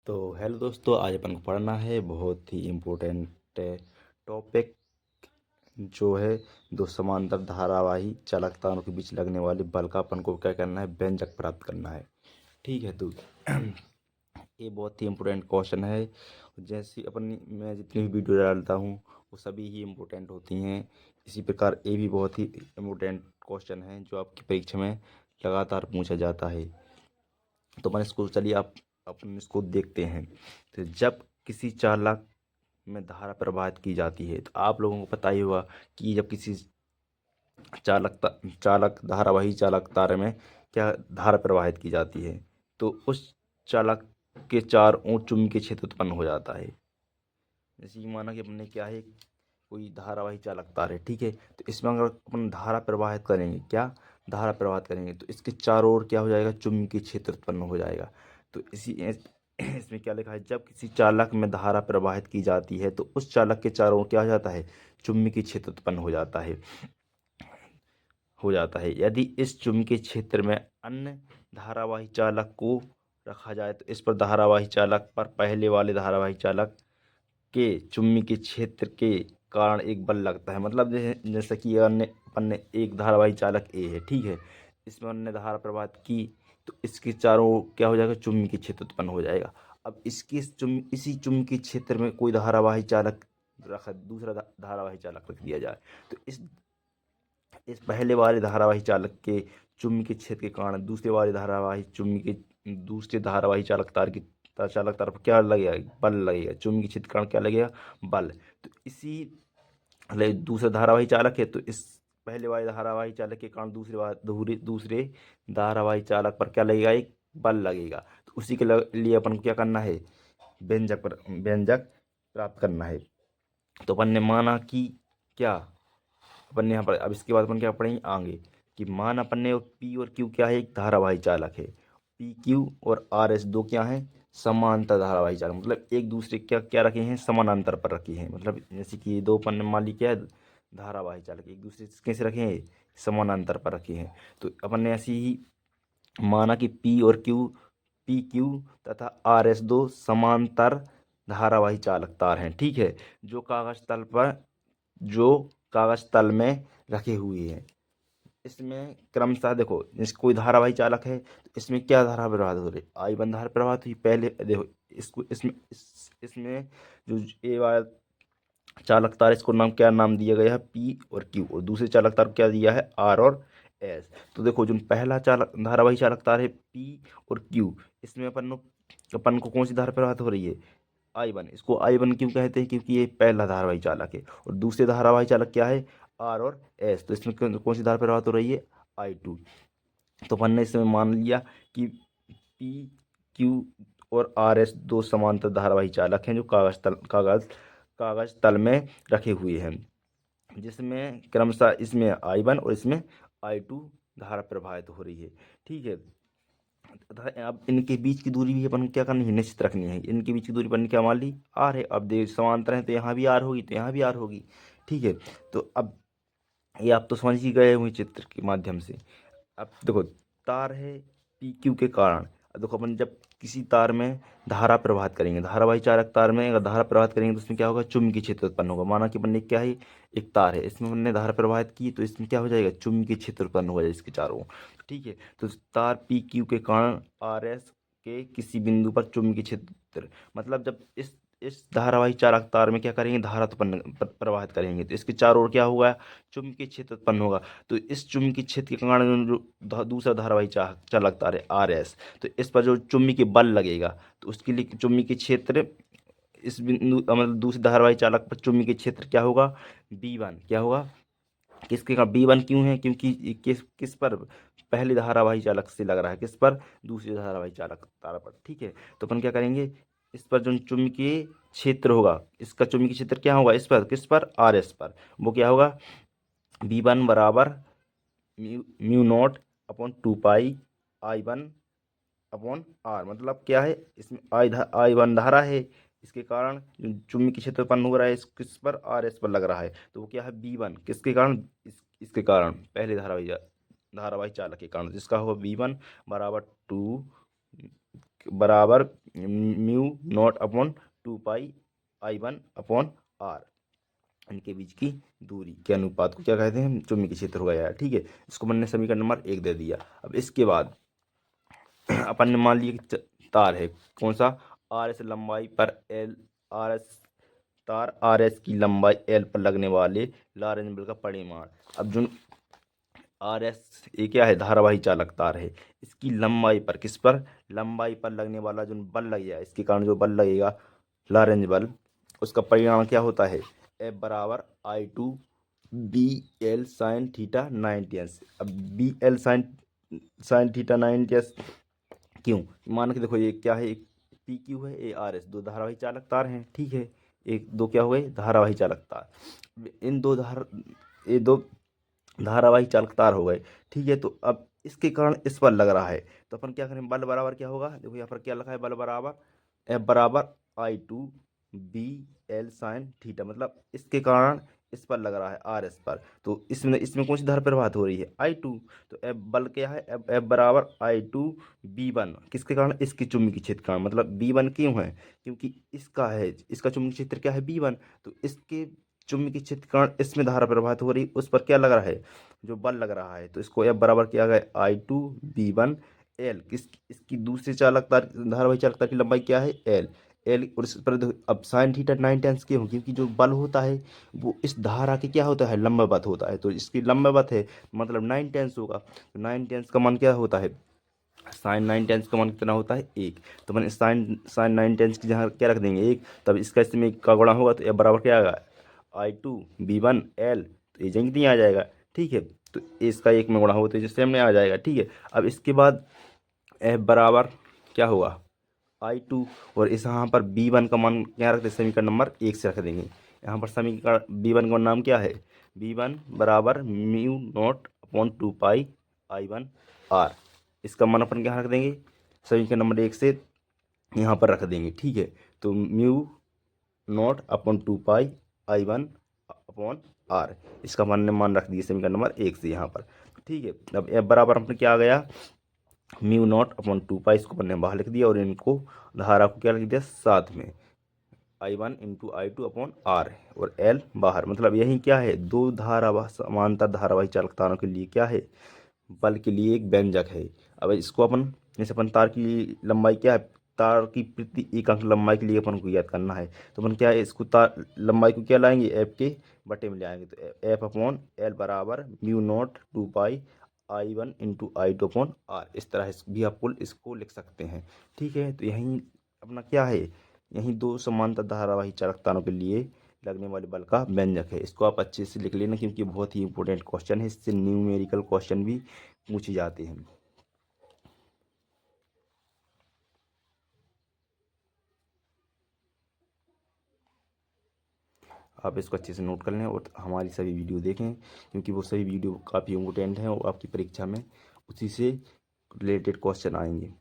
तो हेलो दोस्तों, आज अपन को पढ़ना है बहुत ही इम्पोर्टेंट टॉपिक जो है दो समांतर धारावाही चालक तारों के बीच लगने वाले बल का अपन को क्या करना है, व्यंजक प्राप्त करना है। ठीक है, तो ये बहुत ही इम्पोर्टेंट क्वेश्चन है। जैसे अपन मैं जितनी भी वीडियो डालता हूँ वो सभी ही इम्पोर्टेंट होती हैं। इसी प्रकार ये भी बहुत ही इम्पोर्टेंट क्वेश्चन है जो आपकी परीक्षा में लगातार पूछा जाता है। तो अपन इसको चलिए आप अपन इसको देखते हैं। तो जब किसी चालक में धारा प्रवाहित की जाती है, तो आप लोगों को पता ही होगा कि जब किसी चालक धारावाही चालक तार में क्या धारा प्रवाहित की जाती है, तो उस चालक के चार ओर चुंबकीय क्षेत्र उत्पन्न हो जाता है। जैसे कि माना कि अपने क्या है, कोई धारावाही चालक तार है, ठीक है। तो इसमें अगर अपन धारा प्रवाहित करेंगे, क्या धारा प्रवाहित करेंगे, तो इसके चारों ओर क्या हो जाएगा, चुंबकीय क्षेत्र उत्पन्न हो जाएगा। तो इसमें क्या लिखा है, जब किसी चालक में धारा प्रवाहित की जाती है तो उस चालक के चारों ओर क्या हो जाता है, चुंबकीय क्षेत्र उत्पन्न हो जाता है। यदि इस चुंबकीय क्षेत्र में अन्य धारावाही चालक को रखा जाए तो इस पर धारावाही चालक पर पहले वाले धारावाही चालक के चुंबकीय क्षेत्र के कारण एक बल लगता है। मतलब जैसे कि अन्य अपन ने एक धारावाही चालक ए है, ठीक है, इसमें अन्य धारा प्रवाहित की तो इसके चारों ओर क्या हो जाएगा, चुंबकीय क्षेत्र उत्पन्न हो जाएगा। अब इसी चुंबकीय क्षेत्र में कोई धारावाही चालक दूसरा धारावाही चालक रख दिया जाए, तो इस पहले वाले धारावाही चालक के चुंबकीय क्षेत्र के कारण दूसरे धारावाही चालक तार पर क्या लगेगा, बल लगेगा। चुंबकीय क्षेत्र के कारण क्या लगेगा, बल। तो इसी दूसरा धारावाही चालक है, तो इस पहले वाले धारावाही चालक के कारण दूसरे धारावाही चालक पर क्या लगेगा, एक बल लगेगा। तो उसी के लिए अपन को क्या करना है, व्यंजक प्राप्त करना है। तो अपन ने माना कि क्या, अपन ने यहाँ पर अब इसके बाद अपन क्या पढ़ेंगे आगे, कि मान अपन ने पी और क्यू क्या है, एक धारावाही चालक है। पी क्यू और आर एस दो क्या हैं, समांतर धारावाही चालक। मतलब एक दूसरे क्या क्या रखे हैं, समानांतर पर रखे हैं। मतलब जैसे कि दो अपन ने मान ली क्या है, धारावाही चालक एक दूसरे से कैसे रखे हैं, समानांतर पर रखे हैं। तो अपन ने ऐसे ही माना कि पी क्यू तथा आर एस दो समांतर धारावाही चालक तार हैं, ठीक है, जो कागज तल में रखे हुए हैं। इसमें क्रमशः देखो, जैसे कोई धारावाही चालक है तो इसमें क्या धारा प्रवाहित हो रही, आई वन धारा प्रवाहित हुई। पहले देखो इसको इसमें जो ए वाला चालक तार, इसको क्या नाम दिया गया है, पी और क्यू, और दूसरे चालक तार को क्या दिया है, आर और एस। तो देखो जो पहला चालक धारावाही चालक तार है पी और क्यू, इसमें अपन को कौन सी धारा प्रवाहित हो रही है, आई वन। इसको आई वन क्यों कहते हैं, क्योंकि ये पहला धारावाही चालक है। और दूसरे धारावाही चालक क्या है, आर और एस। तो इसमें कौन सी धारा प्रवाहित हो रही है, आई टू। तो अपन ने इसमें मान लिया कि पी क्यू और आर एस दो समांतर धारावाही चालक हैं जो कागज तल में रखे हुए हैं, जिसमें क्रमशः इसमें आई वन और इसमें आई टू धारा प्रवाहित हो रही है, ठीक है। तथा अब इनके बीच की दूरी भी अपन को क्या करनी है, निश्चित रखनी है। इनके बीच की दूरी अपन ने क्या मान ली, आर है। अब देख समांतर है तो यहाँ भी आर होगी, तो यहाँ भी आर होगी, ठीक है। तो अब ये आप तो समझ ही गए हुए चित्र के माध्यम से। अब देखो तार है पी क्यू के कारण। अब देखो अपन जब किसी तार में धारा प्रवाहित करेंगे, धारावाही चालक तार में अगर धारा प्रवाहित करेंगे तो उसमें क्या होगा, चुंबकीय क्षेत्र उत्पन्न होगा। माना कि अपन ने क्या है, एक तार है, इसमें हमने धारा प्रवाहित की तो इसमें क्या हो जाएगा, चुंबकीय क्षेत्र उत्पन्न हो जाएगा इसके चारों ओर, ठीक है। तो तार पी क्यू के कारण आर एस के किसी बिंदु पर चुंबकीय क्षेत्र, मतलब जब इस धारावाही चालक तार में क्या करेंगे, धारा उत्पन्न प्रवाहित करेंगे तो इसके चारों ओर क्या होगा, चुंबकीय क्षेत्र उत्पन्न होगा। तो इस चुंबकीय क्षेत्र के कारण जो दूसरा धारावाही चालक तार है आर एस, तो इस पर जो चुंबकीय बल लगेगा, तो उसके लिए चुंबकीय क्षेत्र इस बिंदु मतलब दूसरे धारावाही चालक पर चुंबकीय क्षेत्र क्या होगा, बी वन। क्या होगा, किसके का बी वन क्यों है, क्योंकि ये किस किस पर, पहले धारावाही चालक से लग रहा है, किस पर, दूसरे धारावाही चालक तार पर, ठीक है। तो अपन क्या करेंगे, इस पर जो चुंबकीय क्षेत्र होगा, इसका चुंबकीय क्षेत्र क्या होगा, इस पर, किस पर, आर एस पर, वो क्या होगा, बी वन बराबर mu naught upon two pi I one upon R. मतलब क्या है, इसमें आई वन धारा है, इसके कारण जो चुंबकीय क्षेत्र उत्पन्न हो रहा है, इस किस पर, आर एस पर लग रहा है, तो वो क्या है, बी वन। किसके कारण, इसके कारण, पहले धारावाही चालक के कारण, जिसका होगा बी वन बराबर टू बराबर म्यू नॉट अपॉन 2πi1/r, इनके बीच की दूरी के अनुपात को क्या कहते हैं, चुंबकीय क्षेत्र हो गया। ठीक है, इसको मैंने समीकरण नंबर 1 दे दिया। अब इसके बाद अपन ने मान लिया कि तार है कौन सा, आर एस लंबाई पर एल, आर एस तार आर एस की लंबाई एल पर लगने वाले लॉरेंज बल का परिमाण। अब जो आर एस ये क्या है, धारावाही चालक तार है, इसकी लंबाई पर, किस पर, लंबाई पर लगने वाला जो बल लगेगा, इसके कारण जो बल लगेगा लॉरेंज बल, उसका परिमाण क्या होता है, F बराबर I2 BL साइन थीटा 90°। अब BL साइन थीटा 90° क्यों, मान के देखो ये क्या है, एक PQ है, ये RS, दो धारावाही चालक तार हैं। ठीक है, एक दो क्या हो गए, धारावाही चालक तार, इन ये दो धारावाही चालक तार हो गए। ठीक है, तो अब इसके कारण इस पर लग रहा है, तो अपन क्या करें, बल बराबर क्या होगा, देखो यहाँ पर क्या लिखा है, बल बराबर F बराबर I2BL साइन थीटा, मतलब इसके कारण इस पर लग रहा है आर एस पर, तो इसमें इसमें कौन सी धारा प्रवाहित हो रही है, I2, तो F बल क्या है, F बराबर I2B1, किसके कारण, इसकी चुंबकीय क्षेत्र के कारण, मतलब B1 क्यों है, क्योंकि इसका है, इसका चुंबकीय क्षेत्र क्या है, B1, तो इसके चुंबकीय क्षेत्र के कारण इसमें धारा प्रवाहित हो रही, उस पर क्या लग रहा है, जो बल लग रहा है, तो इसको F बराबर किया गया I2B1L, किस, इसकी दूसरी चालक तार, धारावाही चालक तार की लंबाई क्या है, L, और इस पर अब साइन थीटा 90° क्यों, क्योंकि जो बल होता है वो इस धारा के क्या होता है, लंबवत होता है, तो इसकी लंबवत है मतलब 90° होगा, तो 90° का मान क्या होता है, साइन 90° का मान कितना होता है, 1, तो मैंने साइन साइन 90° की जहाँ क्या रख देंगे 1, तब इसका इसमें का गुणा होगा, तो F बराबर क्या आएगा I2B1L, तो ये जंग नहीं आ जाएगा। ठीक है, तो इसका 1 में गुणा होगा तो जिससे हमने आ जाएगा। ठीक है, अब इसके बाद F बराबर क्या होगा I2, और इस यहाँ पर B1 का मान क्या रखते हैं, समीकरण नंबर 1 से रख देंगे। यहाँ पर समीकरण B1 का नाम क्या है, B1 बराबर म्यू नॉट अपॉन 2πi1r, इसका मान अपन क्या रख देंगे, समीकरण नंबर 1 से यहाँ पर रख देंगे। ठीक है, तो म्यू नॉट अपॉन 2πi1/r, इसका मान रख दिए समीकरण नंबर 1 से यहाँ पर। ठीक है, अब F बराबर अपने क्या आ गया, म्यू नॉट अपॉन 2π, इसको अपन ने बाहर लिख दिया, और इनको धारा को क्या लिख दिया साथ में, I1 इंटू I2/r, और L बाहर, मतलब यही क्या है, दो समांतर धारावाही चालक तारों के लिए क्या है, बल के लिए एक व्यंजक है। अब इसको अपन, जैसे अपन तार की लंबाई क्या है, तार की प्रति एकांक लंबाई के लिए अपन को ज्ञात करना है, तो अपन क्या है, इसको तार लंबाई को क्या लाएंगे, F के बटे में ले आएंगे, तो F/L बराबर mu not 2πi1 into I2/r, इस तरह भी आप इसको लिख सकते हैं। ठीक है, तो यही अपना क्या है, यही दो समांतर धारावाही चालक तारों के लिए लगने वाले बल का व्यंजक है। इसको आप अच्छे से लिख लेना, क्योंकि बहुत ही इंपॉर्टेंट क्वेश्चन है, इससे न्यूमेरिकल क्वेश्चन भी पूछे जाते हैं। आप इसको अच्छे से नोट कर लें और हमारी सभी वीडियो देखें, क्योंकि वो सभी वीडियो काफ़ी इंपॉर्टेंट हैं और आपकी परीक्षा में उसी से रिलेटेड क्वेश्चन आएंगे।